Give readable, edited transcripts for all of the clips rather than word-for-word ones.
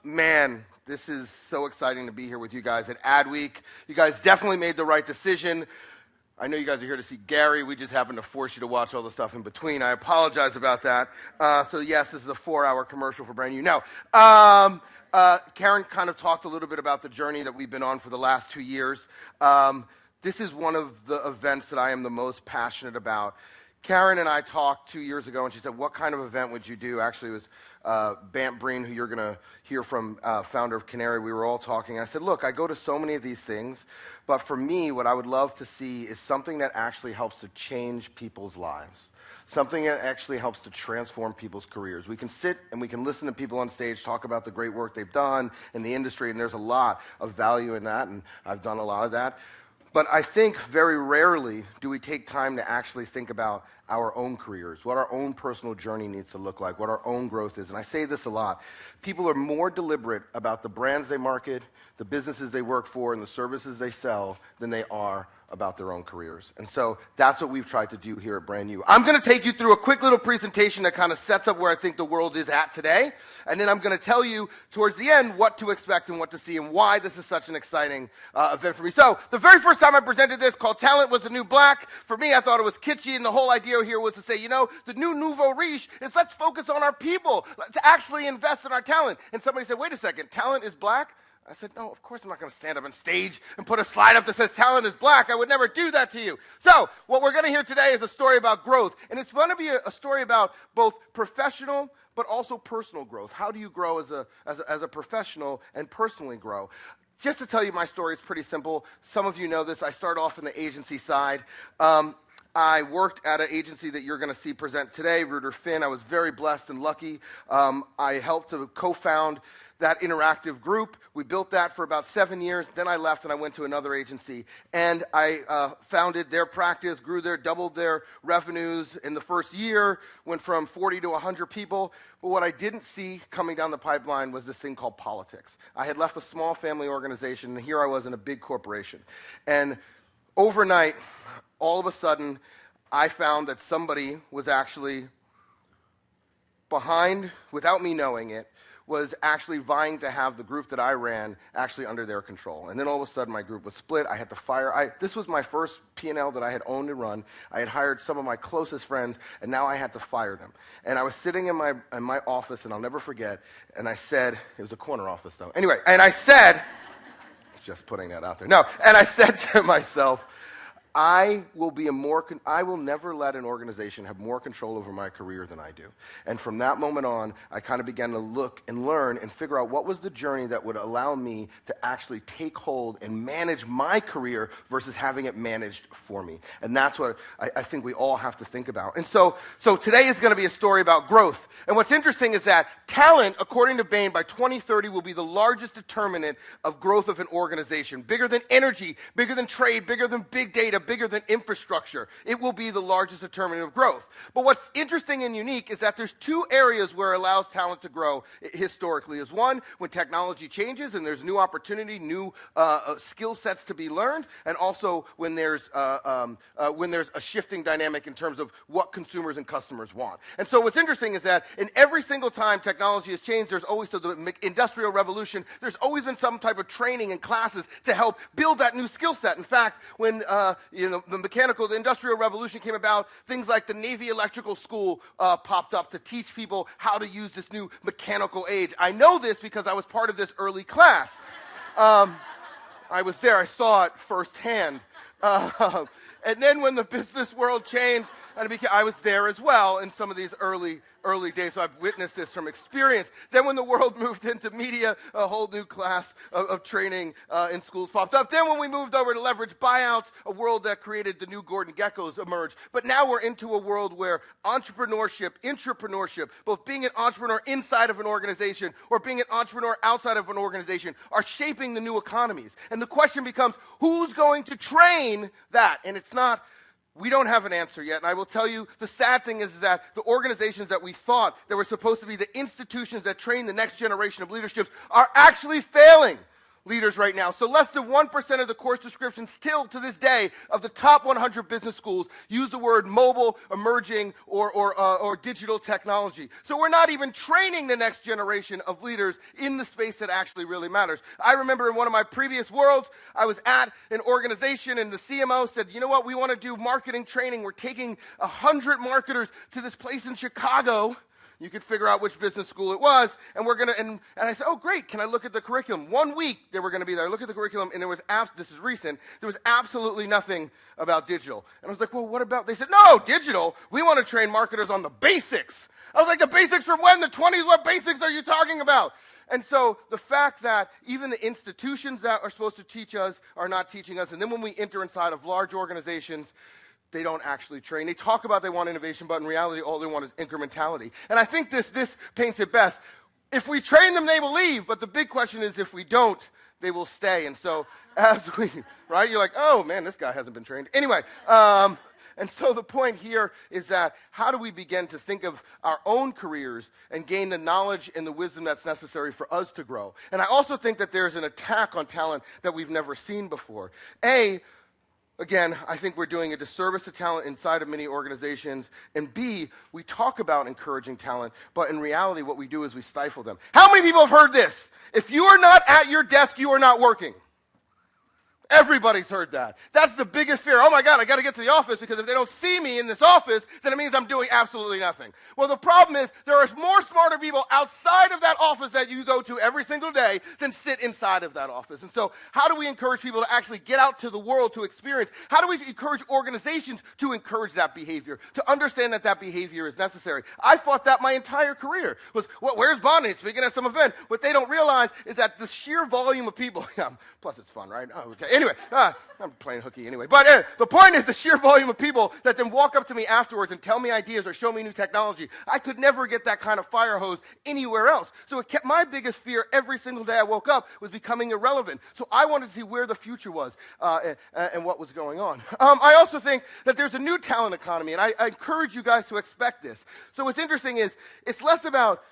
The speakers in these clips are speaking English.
Man, this is so exciting to be here with you guys at Adweek. You guys definitely made the right decision. I know you guys are here to see Gary. We just happened to force you to watch all the stuff in between. I apologize about that. So yes, this is a 4-hour commercial for Brand New. Now, Karen kind of talked a little bit about the journey that we've been on for the last 2 years. This is one of the events that I am the most passionate about. Karen and I talked 2 years ago, and she said, what kind of event would you do? Actually, it was Bant Breen, who you're going to hear from, founder of Canary. We were all talking. I said, look, I go to so many of these things, but for me, what I would love to see is something that actually helps to change people's lives, something that actually helps to transform people's careers. We can sit and we can listen to people on stage talk about the great work they've done in the industry, and there's a lot of value in that, and I've done a lot of that. But I think very rarely do we take time to actually think about our own careers, what our own personal journey needs to look like, what our own growth is. And I say this a lot. People are more deliberate about the brands they market, the businesses they work for, and the services they sell than they are about their own careers. And so that's what we've tried to do here at Brand New. I'm going to take you through a quick little presentation that kind of sets up where I think the world is at today. And then I'm going to tell you towards the end what to expect and what to see and why this is such an exciting event for me. So the very first time I presented this, called Talent Was the New Black, for me, I thought it was kitschy, and the whole idea here was to say, you know, the new nouveau riche is let's focus on our people, let's actually invest in our talent. And somebody said, wait a second, talent is black? I said, no, of course I'm not going to stand up on stage and put a slide up that says talent is black. I would never do that to you. So what we're going to hear today is a story about growth. And it's going to be a story about both professional but also personal growth. How do you grow as a professional and personally grow? Just to tell you my story, it's pretty simple. Some of you know this. I started off in the agency side. I worked at an agency that you're going to see present today, Reuter Finn. I was very blessed and lucky. I helped to co-found that interactive group. We built that for about 7 years. Then I left and I went to another agency. And I founded their practice, doubled their revenues in the first year, went from 40 to 100 people. But what I didn't see coming down the pipeline was this thing called politics. I had left a small family organization, and here I was in a big corporation. And overnight, all of a sudden, I found that somebody was actually behind, without me knowing it, was actually vying to have the group that I ran actually under their control. And then all of a sudden, my group was split. I had to fire. This was my first P&L that I had owned and run. I had hired some of my closest friends, and now I had to fire them. And I was sitting in my office, and I'll never forget, and I said, it was a corner office, though. Anyway, and I said, just putting that out there. No, and I said to myself, I will never let an organization have more control over my career than I do. And from that moment on, I kind of began to look and learn and figure out what was the journey that would allow me to actually take hold and manage my career versus having it managed for me. And that's what I think we all have to think about. And so today is going to be a story about growth. And what's interesting is that talent, according to Bain, by 2030 will be the largest determinant of growth of an organization. Bigger than energy, bigger than trade, bigger than big data, bigger than infrastructure. It will be the largest determinant of growth. But what's interesting and unique is that there's 2 areas where it allows talent to grow historically. Is one, when technology changes and there's new opportunity, new skill sets to be learned, and also when there's a shifting dynamic in terms of what consumers and customers want. And so what's interesting is that in every single time technology has changed, there's always, so the Industrial Revolution, there's always been some type of training and classes to help build that new skill set. In fact, when the Industrial Revolution came about, things like the Navy Electrical School popped up to teach people how to use this new mechanical age. I know this because I was part of this early class. I was there. I saw it firsthand. And then when the business world changed, I was there as well in some of these early days, so I've witnessed this from experience. Then when the world moved into media, a whole new class of training in schools popped up. Then when we moved over to leverage buyouts, a world that created the new Gordon Geckos emerged. But now we're into a world where entrepreneurship, intrapreneurship, both being an entrepreneur inside of an organization or being an entrepreneur outside of an organization are shaping the new economies. And the question becomes, who's going to train that? And it's not, we don't have an answer yet. And I will tell you, the sad thing is that the organizations that we thought that were supposed to be the institutions that train the next generation of leaderships are actually failing. leaders right now. So less than 1% of the course descriptions still to this day of the top 100 business schools use the word mobile, emerging, or digital technology. So we're not even training the next generation of leaders in the space that actually really matters. I remember in one of my previous worlds, I was at an organization and the CMO said, you know what, we want to do marketing training. We're taking 100 marketers to this place in Chicago. You could figure out which business school it was, and we're gonna. And I said, "Oh, great! Can I look at the curriculum?" 1 week they were going to be there. I look at the curriculum, and there was this is recent. There was absolutely nothing about digital. And I was like, "Well, what about?" They said, "No, digital. We want to train marketers on the basics." I was like, "The basics from when? The 20s? What basics are you talking about?" And so the fact that even the institutions that are supposed to teach us are not teaching us, and then when we enter inside of large organizations, they don't actually train. They talk about they want innovation, but in reality, all they want is incrementality. And I think this paints it best. If we train them, they will leave, but the big question is if we don't, they will stay. And so right, you're like, oh man, this guy hasn't been trained. Anyway, and so the point here is that how do we begin to think of our own careers and gain the knowledge and the wisdom that's necessary for us to grow? And I also think that there's an attack on talent that we've never seen before. Again, I think we're doing a disservice to talent inside of many organizations. And B, we talk about encouraging talent, but in reality, what we do is we stifle them. How many people have heard this? If you are not at your desk, you are not working. Everybody's heard that. That's the biggest fear. Oh my God, I got to get to the office because if they don't see me in this office, then it means I'm doing absolutely nothing. Well, the problem is there are more smarter people outside of that office that you go to every single day than sit inside of that office. And so how do we encourage people to actually get out to the world to experience? How do we encourage organizations to encourage that behavior, to understand that that behavior is necessary? I fought that my entire career. Was, well, where's Bonin speaking at some event? What they don't realize is that the sheer volume of people, plus it's fun, right? Oh, okay. Anyway, I'm playing hooky anyway. But the point is the sheer volume of people that then walk up to me afterwards and tell me ideas or show me new technology. I could never get that kind of fire hose anywhere else. So it kept my biggest fear every single day I woke up was becoming irrelevant. So I wanted to see where the future was and what was going on. I also think that there's a new talent economy, and I encourage you guys to expect this. So what's interesting is it's less about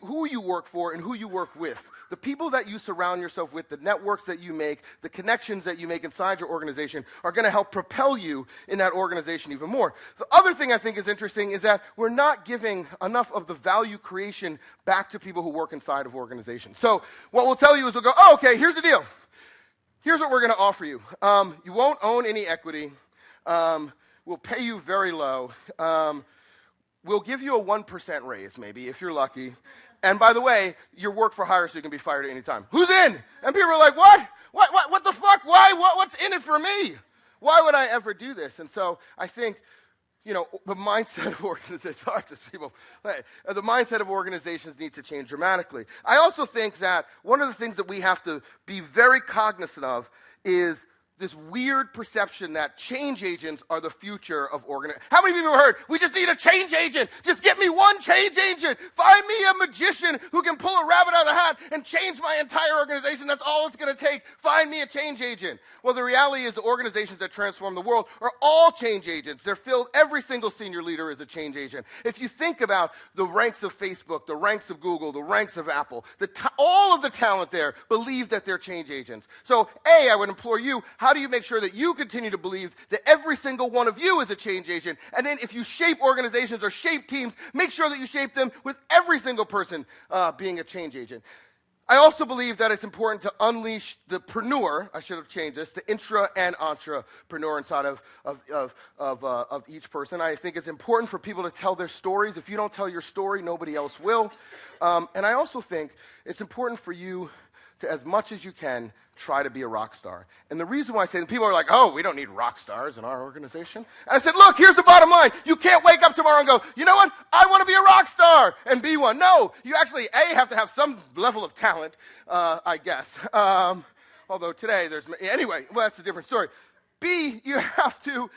who you work for and who you work with. The people that you surround yourself with, the networks that you make, the connections that you make inside your organization are going to help propel you in that organization even more. The other thing I think is interesting is that we're not giving enough of the value creation back to people who work inside of organizations. So what we'll tell you is we'll go, oh, okay, here's the deal. Here's what we're going to offer you. You won't own any equity. We'll pay you very low. We'll give you a 1% raise, maybe, if you're lucky. And by the way, you're work for hire, so you can be fired at any time. Who's in? And people are like, what? What the fuck? Why? What's in it for me? Why would I ever do this? And so I think, the mindset of organizations, the mindset of organizations need to change dramatically. I also think that one of the things that we have to be very cognizant of is this weird perception that change agents are the future of organizations. How many people have heard, we just need a change agent. Just get me one change agent. Find me a magician who can pull a rabbit out of the hat and change my entire organization. That's all it's going to take. Find me a change agent. Well, the reality is the organizations that transform the world are all change agents. They're filled, every single senior leader is a change agent. If you think about the ranks of Facebook, the ranks of Google, the ranks of Apple, all of the talent there believe that they're change agents. So, I would implore you, how do you make sure that you continue to believe that every single one of you is a change agent? And then if you shape organizations or shape teams, make sure that you shape them with every single person being a change agent. I also believe that it's important to unleash the preneur, I should have changed this, the intra and entrepreneur inside of each person. I think it's important for people to tell their stories. If you don't tell your story, nobody else will. And I also think it's important for you to, as much as you can, try to be a rock star. And the reason why I say that, people are like, oh, we don't need rock stars in our organization. And I said, look, here's the bottom line. You can't wake up tomorrow and go, you know what? I want to be a rock star and be one. No, you actually, have to have some level of talent, I guess. Although today anyway, well, that's a different story. B, you have to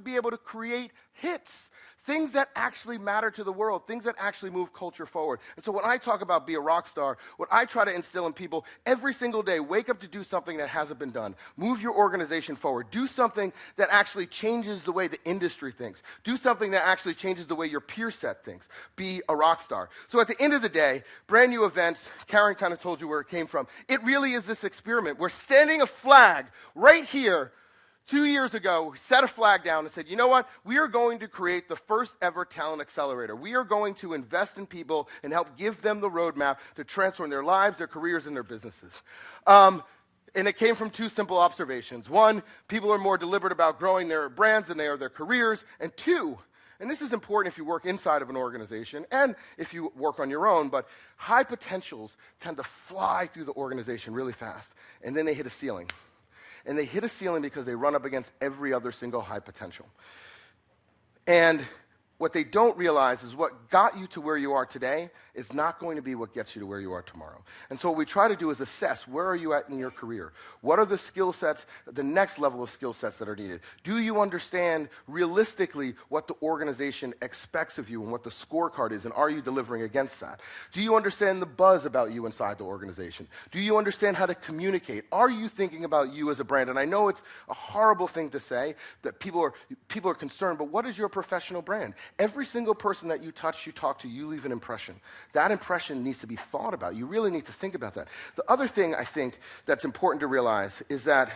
be able to create hits. things that actually matter to the world, things that actually move culture forward. And so when I talk about be a rock star, what I try to instill in people every single day, wake up to do something that hasn't been done. Move your organization forward. Do something that actually changes the way the industry thinks. Do something that actually changes the way your peer set thinks. Be a rock star. So at the end of the day, brand new events, Karen kind of told you where it came from. It really is this experiment. We're standing a flag right here. 2 years ago, we set a flag down and said, you know what? We are going to create the first ever talent accelerator. We are going to invest in people and help give them the roadmap to transform their lives, their careers, and their businesses. And it came from two simple observations. One, people are more deliberate about growing their brands than they are their careers. And two, and this is important if you work inside of an organization and if you work on your own, but high potentials tend to fly through the organization really fast, and then they hit a ceiling. And they hit a ceiling because they run up against every other single high potential. And what they don't realize is what got you to where you are today is not going to be what gets you to where you are tomorrow. And so what we try to do is assess, where are you at in your career? What are the skill sets, the next level of skill sets that are needed? Do you understand realistically what the organization expects of you and what the scorecard is, and are you delivering against that? Do you understand the buzz about you inside the organization? Do you understand how to communicate? Are you thinking about you as a brand? And I know it's a horrible thing to say, that people are concerned, but what is your professional brand? Every single person that you touch, you talk to, you leave an impression. That impression needs to be thought about. You really need to think about that. The other thing I think that's important to realize is that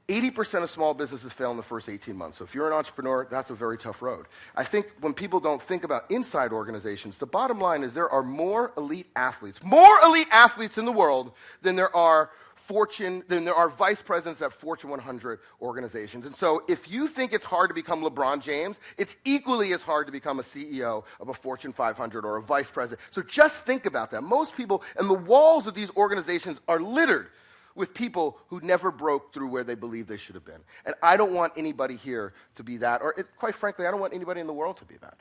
80% of small businesses fail in the first 18 months. So if you're an entrepreneur, that's a very tough road. I think when people don't think about inside organizations, the bottom line is there are more elite athletes in the world than there are vice presidents at Fortune 100 organizations. And so if you think it's hard to become LeBron James, it's equally as hard to become a CEO of a Fortune 500 or a vice president. So just think about that. Most people, and the walls of these organizations are littered with people who never broke through where they believe they should have been. And I don't want anybody here to be that, or quite frankly, I don't want anybody in the world to be that.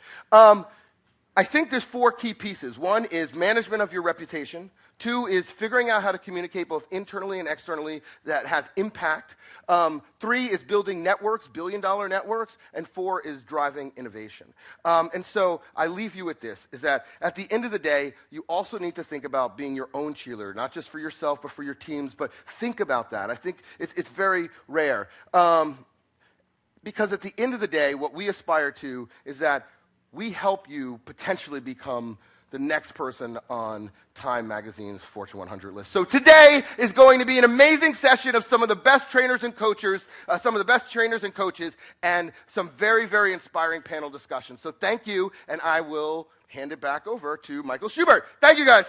I think there's 4 key pieces. 1 is management of your reputation. 2 is figuring out how to communicate both internally and externally that has impact. 3 is building networks, billion-dollar networks. And 4 is driving innovation. And so I leave you with this, is that at the end of the day, you also need to think about being your own cheerleader, not just for yourself, but for your teams. But think about that. I think it's very rare. Because at the end of the day, what we aspire to is that we help you potentially become the next person on Time Magazine's Fortune 100 list. So today is going to be an amazing session of some of the best trainers and coaches, and some very, very inspiring panel discussions. So thank you, and I will hand it back over to Michael Schubert. Thank you, guys.